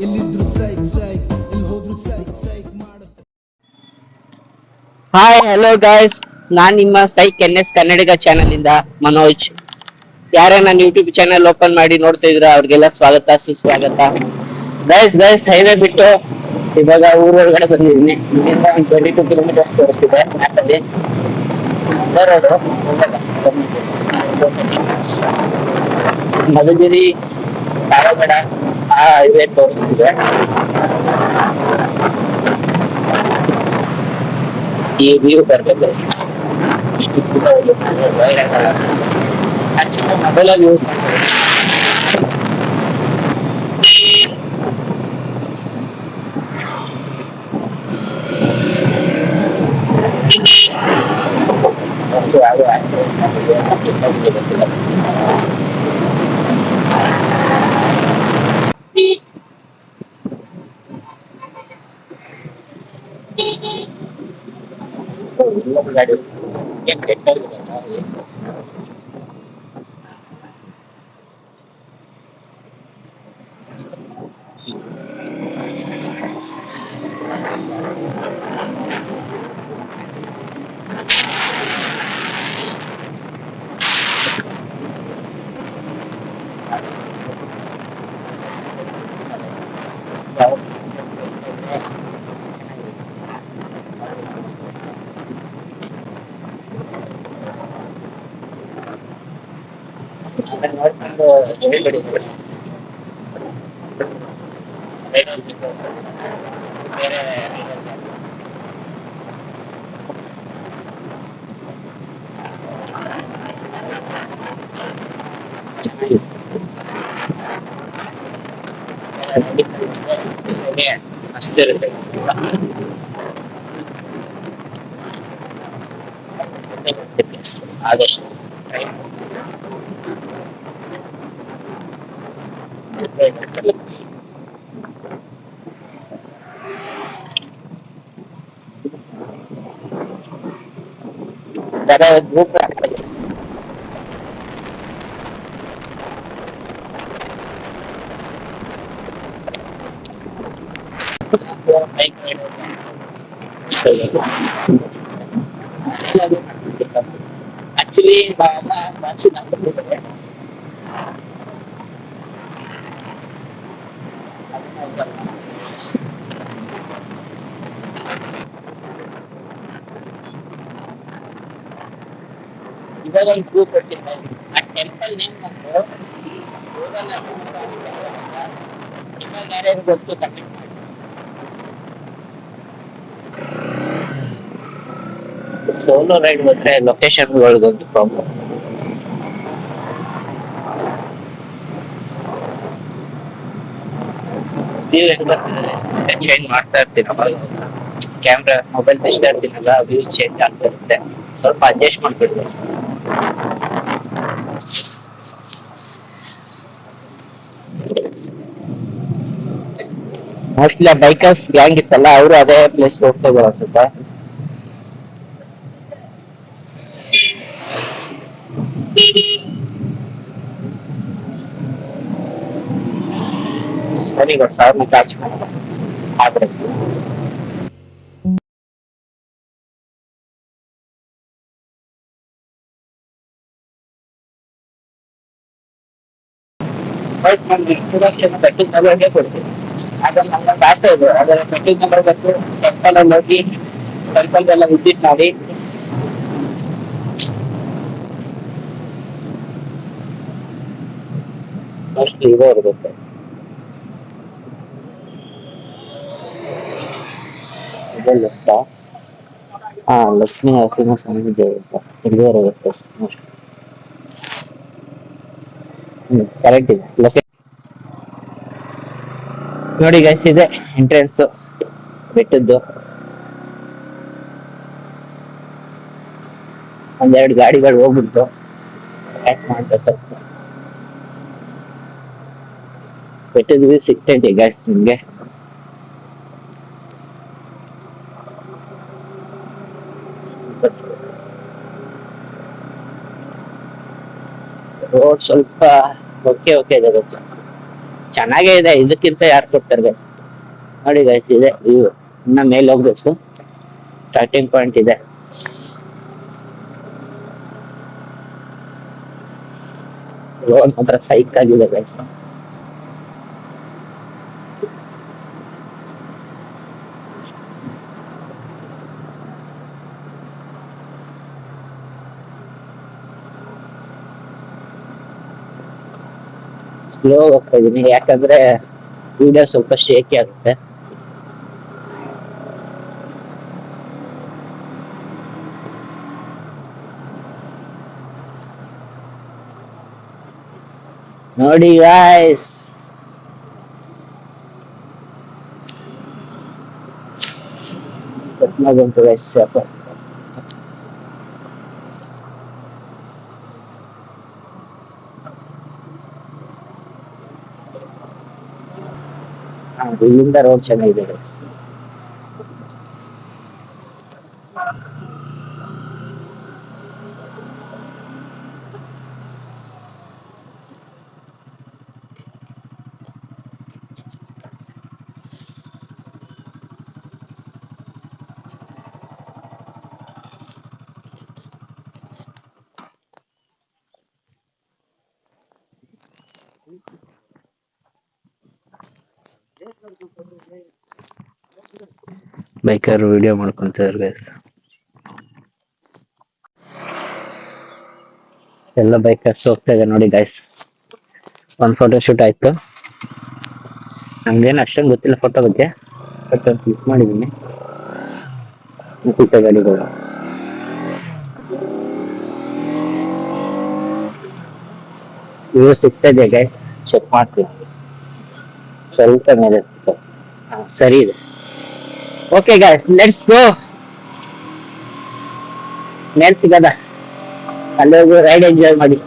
ಎಲ್ಲಿದ್ರು ಸೈಕ್ ಸೈಕ್ ಎಲ್ಲಿ ಹೋದ್ರು ಸೈಕ್ ಸೈಕ್ ಮಾಡಿಸ್ತಾರೆ. ಹಾಯ್ ಹಲೋ ಗಾಯ್ಸ್, ನಾನ್ ನಿಮ್ಮ ಸೈಕ್ ಎನ್ ಎಸ್ ಕನ್ನಡಿಗ ಚಾನೆಲ್ ಇಂದ ಮನೋಜ್. ಯಾರೇ ನನ್ನ ಯೂಟ್ಯೂಬ್ ಚಾನೆಲ್ ಓಪನ್ ಮಾಡಿ ನೋಡ್ತಾ ಇದ್ರ ಅವ್ರಿಗೆಲ್ಲ ಸ್ವಾಗತ ಸುಸ್ವಾಗತ. ಗೈಸ್ ಹೈವೇ ಬಿಟ್ಟು ಇವಾಗ ಊರೊಳಗಡೆ ಬಂದಿದ್ದೀನಿ. ಇಲ್ಲಿಂದ ಒಂದು 22 ಕಿಲೋಮೀಟರ್ಸ್ ತೋರಿಸ್ತಿದೆ ಮ್ಯಾಪ್ ಅಲ್ಲಿ. ರೋಡು ಮಧುಗಿರಿ ಪಾವಗಡ ಆ ಹೈವೇ ತೋರಿಸ್ತಿದೆ. ಈ ವ್ಯೂ ಬರ್ಬೇಕು. ಆಕ್ಚುಲಿ ಮೊಬೈಲ್ ಆಗಿ ಯೂಸ್ ಮಾಡ್ತಾರೆ. ಬಸ್ ಯಾವುದೇ ಆಕ್ಸಿಡೆಂಟ್ ಆಗಿದೆ ಗೊತ್ತಿಲ್ಲ. ಇನ್ನೊಂದು ಗಾಡಿ ಏನ್ ಕೆಟ್ಟಾಗಿದೆ ನೋಡ್ಕೊಂಡು ಹೇಳ್ಬೇಡಿ. ಬೇರೆ ಮಸ್ತ್ ಇರುತ್ತೆ. ಆದಷ್ಟು ಗ್ರೂಪ್ ಆಕ್ಚುಲಿ ಇವಾಗ ಒಂದು ಕ್ಲೂ ಕೊಡ್ತೀನಿ. ಆ ಟೆಂಪಲ್ ನೇಮ್ ಬಂದು ಯೋಗ ನರಸಿಂಹಸ್ವಾಮಿ ಟೆಂಪಲ್ ಅಂತ. ಇವಾಗ ಯಾರ್ಯಾರು ಗೊತ್ತು ಕಮೆಂಟ್ ಮಾಡಿ. ಸೋಲೋ ರೈಡ್ ಬಂದ್ರೆ ಲೊಕೇಶನ್ಗಳಿಗೊಂದು ಪ್ರಾಬ್ಲಮ್. ವ್ಯೂ ಹೆಂಗ್ ಬರ್ತಿದೆ ಚೇಂಜ್ ಮಾಡ್ತಾ ಇರ್ತೀನಿ. ಅವಾಗ ಕ್ಯಾಮ್ರಾ ಮೊಬೈಲ್ ತೆಗಿತಾ ಇರ್ತೀನಲ್ಲ, ವ್ಯೂ ಚೇಂಜ್ ಆಗ್ತಾ ಇರುತ್ತೆ. ಸ್ವಲ್ಪ ಅಡ್ಜಸ್ಟ್ ಮಾಡ್ಬಿಡ್ತೀನಿ. ಮೋಸ್ಟ್ಲಿ ಆ ಬೈಕರ್ಸ್ ಗ್ಯಾಂಗ್ ಇತ್ತಲ್ಲ, ಅವರು ಅದೇ ಪ್ಲೇಸ್ ಹೋಗ್ತಾ ಇದ್ದಾರೆ ಅನ್ಸುತ್ತೆ. ನನಗೆ ಸಾವಿರ ಚಾರ್ಜ್ ಆದ್ರೆ ಫಸ್ಟ್ ನಾನು ಇಂಟ್ರೊಡಕ್ಷನ್ ಪೆಟ್ಟಿಂಗ್ ನಂಬರ್ಗೆ ಕೊಡ್ತೀನಿ. ಅದ್ರಲ್ಲಿ ನನ್ನ ಜಾಸ್ತಿ ಇದೆ. ಅದರ ಪೆಟ್ಟಿಂಗ್ ನಂಬರ್ ಬಂದು ಟೆಂಪಲ್ ಅಲ್ಲಿ ಹೋಗಿ ಟೆಂಪಲ್ ಎಲ್ಲ ವಿಸಿಟ್ ಮಾಡಿ ಮೋಸ್ಟ್ಲಿ ಇದೇ ಇರುತ್ತೆ. ಇದೆ ಲೆಫ್ಟ. ಲಕ್ಷ್ಮೀ ನರಸಿಂಹಸ್ವಾಮಿ ದೇವರ ಇಲ್ಲೇ ಇರುತ್ತೆ ಮೋಸ್ಟ್ಲಿ. ಕರೆಕ್ಟ್ ಇದೆ. ನೋಡಿ ಗೈಸ್, ಇದೆ ಎಂಟ್ರೆನ್ಸ್ ಬೆಟ್ಟದ್ದು. ಒಂದೆರಡು ಗಾಡಿಗಳು ಹೋಗ್ಬಿಡ್ತು, ಕ್ಯಾಚ್ ಮಾಡ್ಬೇಕು. ಬೆಟ್ಟದ ವ್ಯೂ ಸಿಗ್ತೈತೆ ಗೈಸ್ ನಿಮ್ಗೆ. ರೋಡ್ ಸ್ವಲ್ಪ ಓಕೆ ಇದೆ ಗೈಸ್. ಚೆನ್ನಾಗೇ ಇದೆ, ಇದಕ್ಕಿಂತ ಯಾರು ಕೊಡ್ತಾರೆ guys? ನೋಡಿ ಗೈಸ್, ಇದೆ ವ್ಯೂ. ಇನ್ನ ಮೇಲೆ ಹೋಗ್ಬೇಕು, ಸ್ಟಾರ್ಟಿಂಗ್ ಪಾಯಿಂಟ್ ಇದೆ. ರೋಡ್ ಮಾತ್ರ ಸೈಕ್ ಆಗಿದೆ ಗೈಸ್. ಸ್ಲೋ ಹೋಗ್ತಾ ಇದೀನಿ ಯಾಕಂದ್ರೆ ವಿಡಿಯೋ ಸ್ವಲ್ಪ ಶೇಕಿ ಆಗುತ್ತೆ. ನೋಡಿ ಗಾಯ್ಸ್, ಬಂತು ಗೈಸ್. ಇಲ್ಲಿಂದ ರೋಡ್ ಚೆನ್ನಾಗಿದೆ ಗೈಸ್. ಬೈಕರ್ ವಿಡಿಯೋ ಮಾಡ್ಕೊಂತಾರೆ ಗೈಸ್. ಎಲ್ಲ ಬೈಕರ್ಸ್ ಹೋಗ್ತಾ ಇದೆ ನೋಡಿ ಗೈಸ್. ಒಂದ್ ಫೋಟೋ ಶೂಟ್ ಆಯ್ತು. ನಮ್ಗೇನು ಅಷ್ಟೊಂದು ಗೊತ್ತಿಲ್ಲ ಫೋಟೋ ಬಗ್ಗೆ, ಬಟ್ ಒಂದು ಕ್ಲಿಕ್ ಮಾಡಿದೀನಿ. ಗಾಡಿಗಳು ಇವು ಸಿಗ್ತಾ ಇದೆ ಗೈಸ್, ಚೆಕ್ ಮಾಡ್ತೀವಿ. ಸ್ವಲ್ಪ ಮೇಲೆ ಸರಿ ಇದೆ. Okay guys, let's go. ಮೇಲ್ ಸಿಗದ, ಅಲ್ಲಿ ಹೋಗಿ ರೈಡ್ ಎಂಜಾಯ್ ಮಾಡಿ.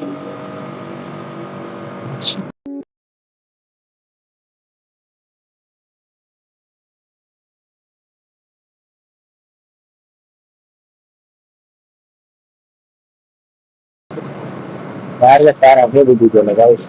ಯಾರಿಗೆ ಸಾರ್ ಅದೇ ಬಿದ್ದಿದ್ದಲ್ಲ ಗೈಸ್.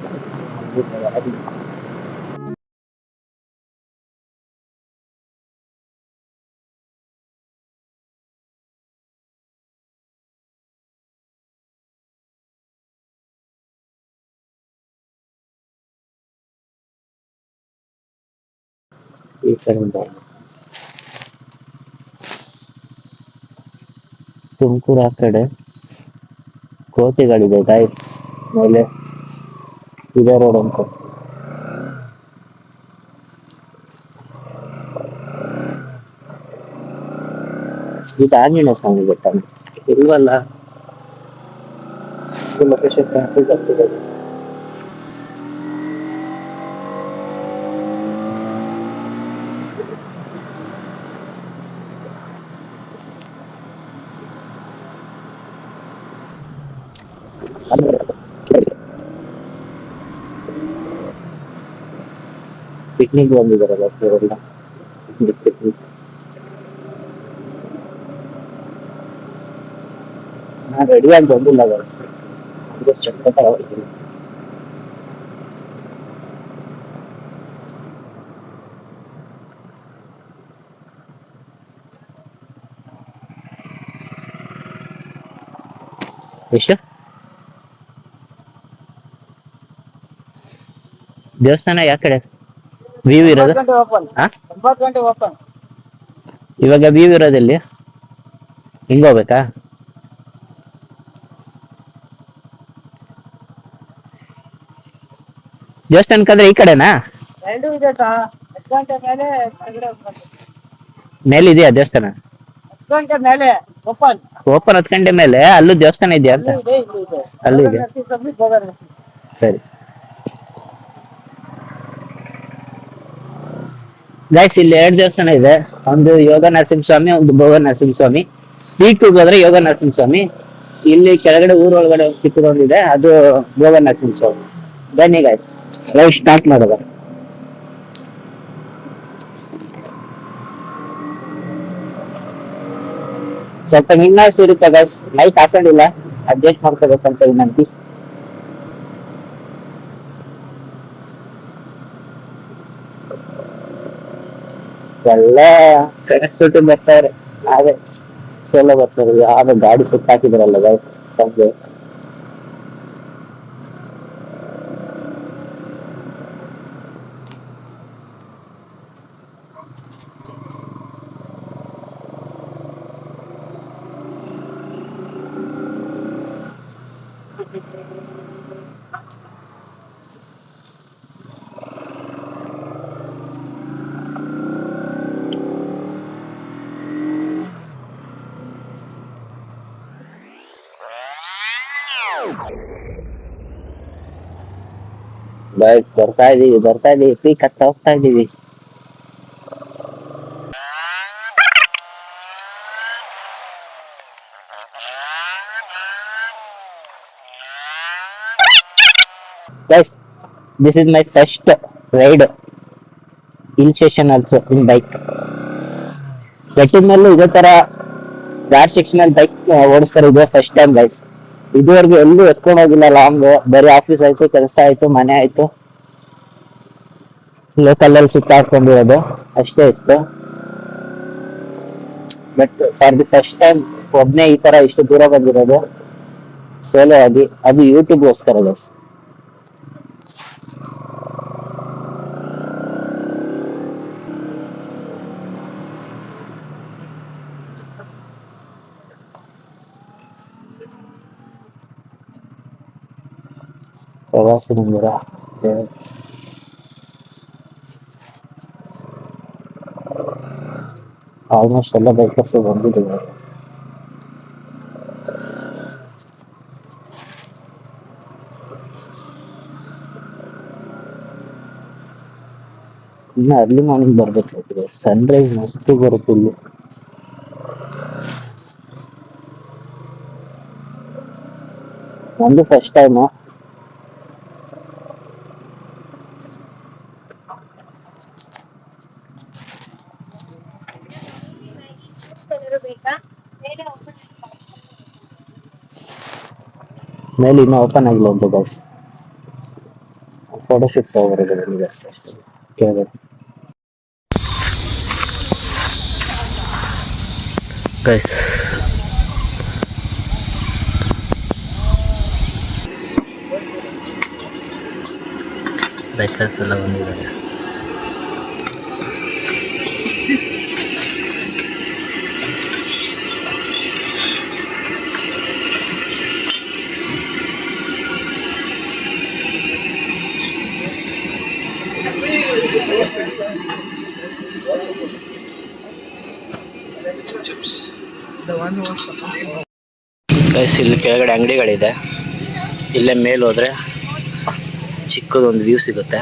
ಈ ಕಡೆಯಿಂದ ತುಮಕೂರು ಆ ಕಡೆ ಕೋಟೆಗಳಿದೆ ಗಾಯ್ಸ್. ಮೇಲೆ ಇದೇ ರೋಡ್ ಅಂತ. ಇದು ಆಂಜನೇಯ ಸ್ವಾಮಿ ಬೆಟ್ಟ ಇಲ್ವಲ್ಲ, ಲೊಕೇಶನ್ ಕನ್ಫ್ಯೂಸ್ ಆಗ್ತಿದೆ. ಪಿಕ್ನಿಕ್ ಬಂದಿದ್ದಾರಲ್ಲ ಸರ್ ಎಲ್ಲ, ಪಿಕ್ನಿಕ್. ನಾನು ರೆಡಿಯಾಗಿ ಬಂದಿಲ್ಲ ಗೈಸ್, ಚಕ್ಕತ್ತ ಹೋಗ್ತೀನಿ. ಎಷ್ಟು ದೇವಸ್ಥಾನ ಯಾವ ಕಡೆ ವ್ಯೂ ಇರೋದು? ಇವಾಗ ವ್ಯೂ ಇರೋದಲ್ಲಿ ಹಿಂಗ ಹೋಗ್ಬೇಕಾ? ದೇವಸ್ಥಾನಕ್ಕಂದ್ರೆ ಈ ಕಡೆನಾ? ಮೇಲೆ ಇದೆಯಾ ದೇವಸ್ಥಾನ? ಓಪನ್ 10 ಗಂಟೆ ಮೇಲೆ ಅಲ್ಲೂ ದೇವಸ್ಥಾನ ಇದೆಯಾ ಅಂತ? ಅಲ್ಲೂ ಇದೆ. ಸರಿ ಗೈಸ್, ಇಲ್ಲಿ 2 ದೇವಸ್ಥಾನ ಇದೆ. ಒಂದು ಯೋಗ ನರಸಿಂಹಸ್ವಾಮಿ, ಒಂದು ಭೋಗ ನರಸಿಂಹಸ್ವಾಮಿ. ಪೀಕ್ ಹೋದ್ರೆ ಯೋಗ ನರಸಿಂಹಸ್ವಾಮಿ, ಇಲ್ಲಿ ಕೆಳಗಡೆ ಊರೊಳಗಡೆ ಚಿಕ್ಕದೊಂದಿದೆ, ಅದು ಭೋಗ ನರಸಿಂಹಸ್ವಾಮಿ. ಬನ್ನಿ ಗೈಸ್, ರೈಡ್ ಸ್ಟಾರ್ಟ್ ಮಾಡೋದ. ಸ್ವಲ್ಪ ಹಿನ್ನಸ್ ಇರುತ್ತೆ ಗೈಸ್, ಲೈಟ್ ಹಾಕೊಂಡಿಲ್ಲ, ಅಡ್ಜಸ್ಟ್ ಮಾಡ್ಕೋಬೇಕಂತ ವಿನಂತಿ. ಎಲ್ಲ ಸುಟ್ಟು ಬರ್ತಾರೆ. ಅದೇ ಸೋಲೋ ಬರ್ತಾರೆ, ಯಾವ್ದು ಗಾಡಿ ಸುತ್ತ ಹಾಕಿದ್ರಲ್ಲ ಸಂಜೆ. ಬಸ್ ಬರ್ತಾ ಇದೀವಿ ಪೀಕ್ ಹತ್ತ ಹೋಗ್ತಾ ಇದೀವಿ. Guys, this is my first ride hill station also in bike. ಬೆಟ್ಟಿನ ಇದೇ ತರ ಘಾಟ್ ಸೆಕ್ಷನ್ ಅಲ್ಲಿ ಬೈಕ್ ಓಡಿಸ್ತಾರೆ, ಇದೇ ಫಸ್ಟ್ ಟೈಮ್ ಗೈಸ್. ಇದುವರೆಗೂ ಎಲ್ಲೂ ಎತ್ಕೊಂಡು ಹೋಗಿಲ್ಲ ಲಾಂಗ್, ಬರೀ ಆಫೀಸ್ ಆಯ್ತು, ಕೆಲಸ ಆಯ್ತು, ಮನೆ ಆಯ್ತು, ಲೋಕಲ್ ಅಲ್ಲಿ ಸುತ್ತಾಡ್ಕೊಂಡಿರೋದು ಅಷ್ಟೇ ಇತ್ತು. But for the first time ಒಬ್ನೇ ಈ ತರ ಇಷ್ಟು ದೂರ ಬಂದಿರೋದು ಸೋಲೋ ಆಗಿ, ಅದು ಯೂಟ್ಯೂಬ್ಗೋಸ್ಕರ ಗೈಸ್. ಪ್ರವಾಸಿ ಮಂದಿರ ಆಲ್ಮೋಸ್ಟ್ ಎಲ್ಲ ಬೈಕರ್ಸ್ ಬಂದಿದ್ದೀವಿ. ಇನ್ನು ಅರ್ಲಿ ಮಾರ್ನಿಂಗ್ ಬರ್ಬೇಕಾಗ್ತದೆ, ಸನ್ರೈಸ್ ಮಸ್ತ್ ಬರುತ್ತೆ ಇಲ್ಲಿ. ನಂದು ಫಸ್ಟ್ ಟೈಮು. ಮೇಲೆ ಇನ್ನೂ ಓಪನ್ ಆಗಿಲ್ಲ ಅಂತ ಗೈಸ್, ಫೋಟೋಶೂಟ್ ತಗೋಬರೋದು ಅಷ್ಟೇ. ಗೈಸ್ ಬೈಕರ್ಸ್ ಎಲ್ಲ ಬಂದಿದ್ದಾರೆ. ಗೈಸ್ ಇಲ್ಲಿ ಕೆಳಗಡೆ ಅಂಗಡಿಗಳಿದೆ, ಇಲ್ಲೇ ಮೇಲೆ ಹೋದ್ರೆ ಚಿಕ್ಕದೊಂದು ವ್ಯೂ ಸಿಗುತ್ತೆ.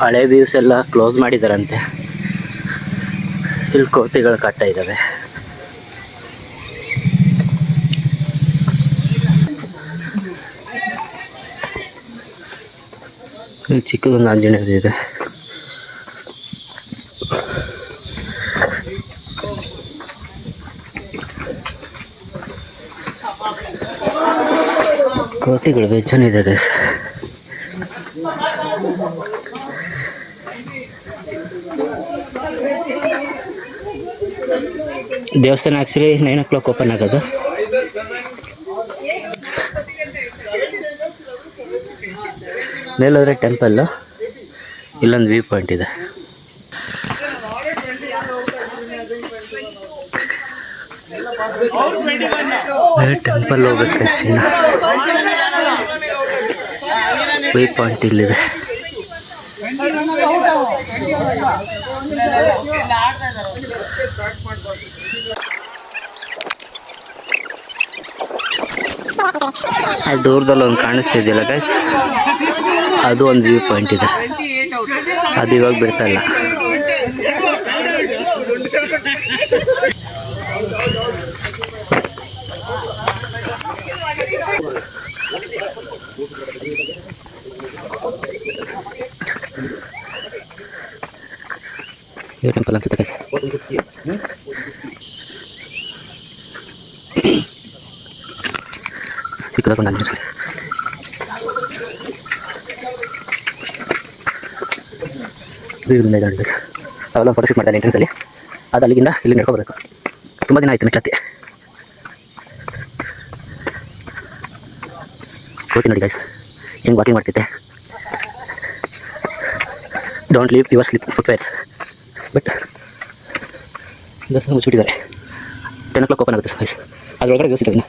ಹಳೆ ವ್ಯೂಸ್ ಎಲ್ಲ ಕ್ಲೋಸ್ ಮಾಡಿದಾರಂತೆ. ಇಲ್ಲಿ ಕೋತಿಗಳು ಕಾಟ ಇದ್ದಾವೆ. ಇಲ್ಲಿ ಚಿಕ್ಕದೊಂದು ಆಂಜನೇಯ ಇದೆ. ಕೋತಿಗಳು ಬೆಚ್ಚನಿದೆ. ದೇವಸ್ಥಾನ ಆಕ್ಚುಲಿ 9 o'clock ಓಪನ್ ಆಗೋದು. ಮೇಲೋದ್ರೆ ಟೆಂಪಲ್ಲು, ಇಲ್ಲೊಂದು ವ್ಯೂ ಪಾಯಿಂಟ್ ಇದೆ. ಟೆಂಪಲ್ ಹೋಗ್ಬೇಕು, ವ್ಯೂ ಪಾಯಿಂಟ್ ಇಲ್ಲಿದೆ. ಆ ದೂರದಲ್ಲಿ ಒಂದು ಕಾಣಿಸ್ತಿದ್ದಿಲ್ಲ ಗೈಸ್, ಅದು ಒಂದು ವ್ಯೂ ಪಾಯಿಂಟ್ ಇದೆ. ಅದು ಇವಾಗ ಬಿಡ್ತಾ ಇಲ್ಲ. ಇದು ಟೆಂಪಲ್ ಅನ್ಸುತ್ತೆ ಗೈಸ್. ಚಿಕ್ಕದಾಗಿ ಒಂದು ಆಂಜನೇಯ. ಇದರಿಂದ ಇದೆ ನೋಡಿ ಅವೆಲ್ಲ ಫೋಟೋ ಶೂಟ್ ಮಾಡಿದ್ದಾರೆ ಎಂಟ್ರೆನ್ಸಲ್ಲಿ. ಅದು ಅಲ್ಲಿಂದ ಇಲ್ಲಿ ನಡ್ಕೊಬರಬೇಕು. ತುಂಬ ದಿನ ಆಯಿತು ಮೆಟ್ಲತ್ತಿ. ಹೋಗ್ತೀನಿ ನೋಡಿ ಗೈಸ್ ಹೆಂಗೆ ವಾಕಿಂಗ್ ಮಾಡ್ತಿದ್ದೆ. Don't leave your slip footwears. But ದರ್ಶನ ಮುಚ್ಚಿಬಿಟ್ಟಿದ್ದಾರೆ. 10 o'clock ಓಪನ್ ಆಗುತ್ತೆ ಗೈಸ್. ಅದರೊಳಗಡೆ ವ್ಯೂಸ್ ಇದ್ದಾವೆ.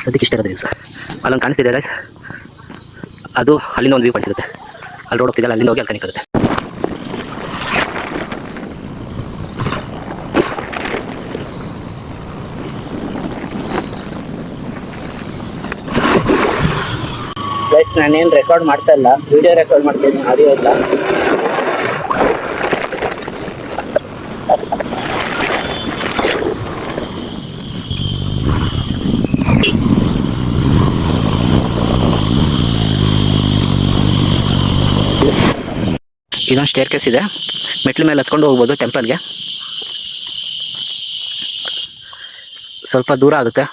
ಅದಕ್ಕೆ ಇಷ್ಟ ಇರೋದು ದಿವಸ ಅಲ್ಲೊಂದು ಕಾಣಿಸ್ತಿದೆ ಗೈಸ್. ಅದು ಅಲ್ಲಿಂದ ಒಂದು ವ್ಯೂ ಕಾಣಿಸಿರುತ್ತೆ. ಅಲ್ಲಿ ರೋಡ್ ಹೋಗ್ತಿದ್ದಲ್ಲ ಅಲ್ಲಿಂದ ಹೋಗಿ ಅಲ್ಲಿ ಕನೆಕ್ಟ್ ಆಗುತ್ತೆ. ಗೈಸ್ ನಾನೇನು ರೆಕಾರ್ಡ್ ಮಾಡ್ತಾ ಇಲ್ಲ, ವಿಡಿಯೋ ರೆಕಾರ್ಡ್ ಮಾಡ್ತಿದ್ದೀನಿ, ಆಡಿಯೋ ಇಲ್ಲ. ಇದೊಂದು ಸ್ಟೇರ್ ಕೇಸ್ ಇದೆ. ಮೆಟ್ಲ ಮೇಲೆ ಹತ್ಕೊಂಡು ಹೋಗ್ಬೋದು ಟೆಂಪಲ್ಗೆ. ಸ್ವಲ್ಪ ದೂರ ಆಗುತ್ತೆ,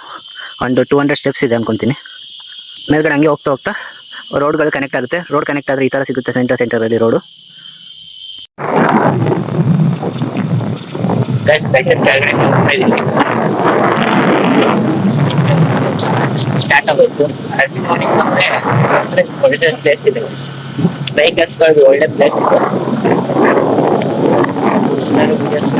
ಒಂದು 200 ಸ್ಟೆಪ್ಸ್ ಇದೆ ಅನ್ಕೊತೀನಿ. ಮೇಲ್ಗಡೆ ಹಂಗೆ ಹೋಗ್ತಾ ಹೋಗ್ತಾ ರೋಡ್ಗಳು ಕನೆಕ್ಟ್ ಆಗುತ್ತೆ. ರೋಡ್ ಕನೆಕ್ಟ್ ಆದರೆ ಈ ಥರ ಸಿಗುತ್ತೆ ಸೆಂಟರಲ್ಲಿ ರೋಡು. ಸ್ಟಾರ್ಟ್ ಆಗೋಯ್ತು. ಅರ್ಲಿ ಮಾರ್ನಿಂಗ್ ಬಂದರೆ ಒಳ್ಳೆ ಪ್ಲೇಸ್ ಇದೆ, ವೆಹಿಕಲ್ಸ್ಗಳಿಗೆ ಒಳ್ಳೆ ಪ್ಲೇಸ್ ಇದೆ. ಎಲ್ಲರೂ ವಿಡಿಯೋಸ್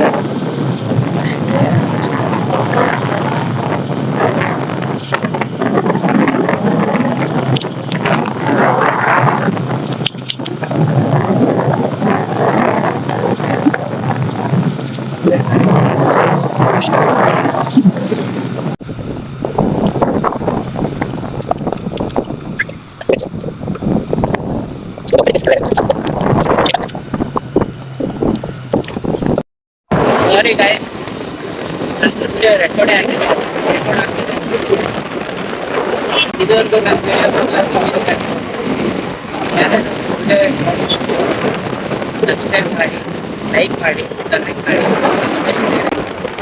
ಸಾರಿ ಗೈಸ್, ವಿಡಿಯೋ ರೆಕಾರ್ಡೇ ಆಗಿದೆ. ಇದುವರೆಗೂ ನನ್ನ ಸಬ್ಸ್ಕ್ರೈಬ್ ಮಾಡಿ, ಲೈಕ್ ಮಾಡಿ, ಕಮೆಂಟ್ ಮಾಡಿ.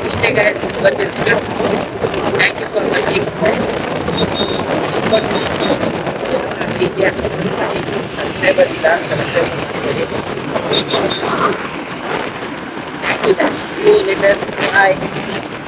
ಇಷ್ಟೇ ಗೈಸ್ ಇವತ್ತಿನ video. Thank you for watching guys. Support ರೀತಿಯ ಸಬ್ಸ್ಕ್ರೈಬರ್ ಇಲ್ಲ. Thank you guys. See you later. Bye.